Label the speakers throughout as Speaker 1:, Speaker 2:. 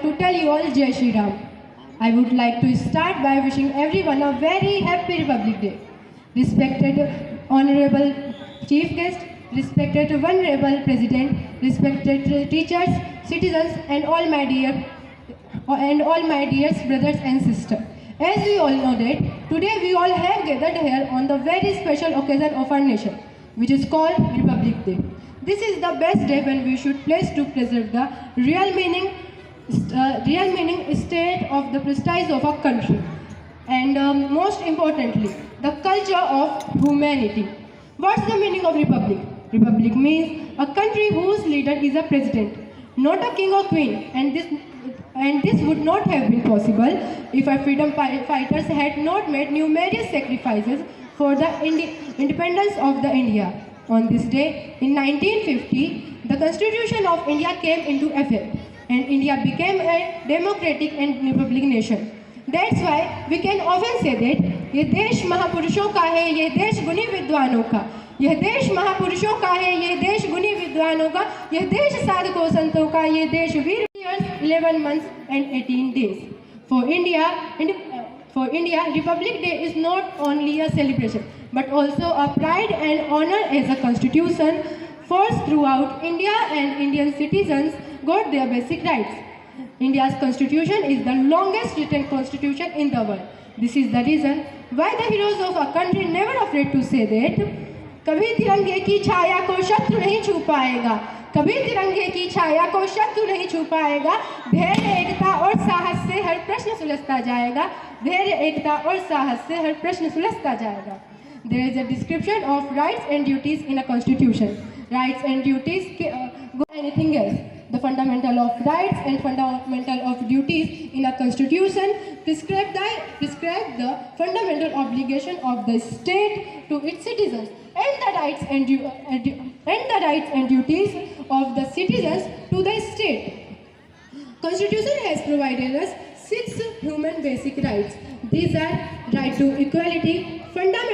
Speaker 1: to tell you all Jai Shri Ram. I would like to start by wishing everyone a very happy Republic Day. Respected Honorable Chief Guest, respected Venerable President, respected teachers, citizens, and all my dear brothers and sisters. As we all know that today we all have gathered here on the very special occasion of our nation, which is called Republic Day. This is the best day when we should place to preserve the real meaning state of the prestige of our country, and most importantly, the culture of humanity. What's the meaning of republic? Republic means a country whose leader is a president, not a king or queen, and this would not have been possible if our freedom fighters had not made numerous sacrifices for the independence of the India. On this day, in 1950, the Constitution of India came into effect, and India became a democratic and republic nation. That's why we can often say that ये देश महापुरुषों का है, ये देश गुणी विद्वानों का, यह देश महापुरुषों का है, ये देश गुणी विद्वानों का, यह देश साधकों संतों का, ये देश वीर 11 months and 18 days. For India, Republic Day is not only a celebration, but also a pride and honor as a constitution forced throughout India, and Indian citizens got their basic rights. India's constitution is the longest written constitution in the world. This is the reason why the heroes of our country never afraid to say that कभी तिरंगे की छाया को शत्रु नहीं छू पाएगा, कभी तिरंगे की छाया को शत्रु नहीं छू पाएगा, धैर्य एकता और साहस से हर प्रश्न सुलझता जाएगा, धैर्य एकता और साहस से हर प्रश्न सुलझता जाएगा. There is a description of rights and duties in a constitution. Rights and duties go anything else. The fundamental of rights and fundamental of duties in a constitution prescribe the fundamental obligation of the state to its citizens, and the rights and duties of the citizens to the state. Constitution has provided us 6 human basic rights. These are right to equality, freedom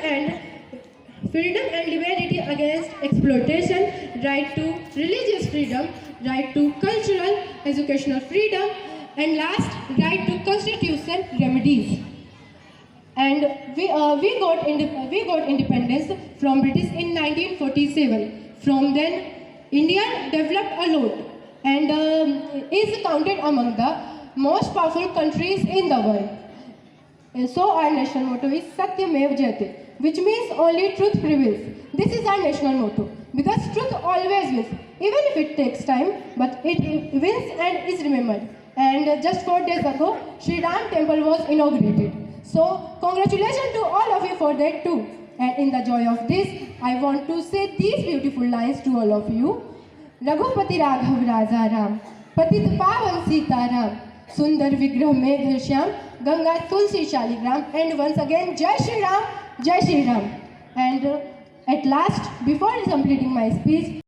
Speaker 1: and liberty against exploitation, right to religious freedom, right to cultural, educational freedom, and last, right to constitutional remedies. And we got independence from British in 1947. From then, India developed a lot and is counted among the most powerful countries in the world. And so our national motto is Satyamev Jayate, which means only truth prevails. This is our national motto because truth always wins, even if it takes time, but it wins and is remembered. And just 4 days ago, Sri Ram Temple was inaugurated. So congratulations to all of you for that too. And in the joy of this, I want to say these beautiful lines to all of you. Raghupati Raghav Raja Ram, Patit Pavan Sita Ram, Sundar Vigrah Megha Shyam, Ganga Tulsi Shaligram, and once again Jai Shri Ram, Jai Shri Ram. And at last, before completing my speech,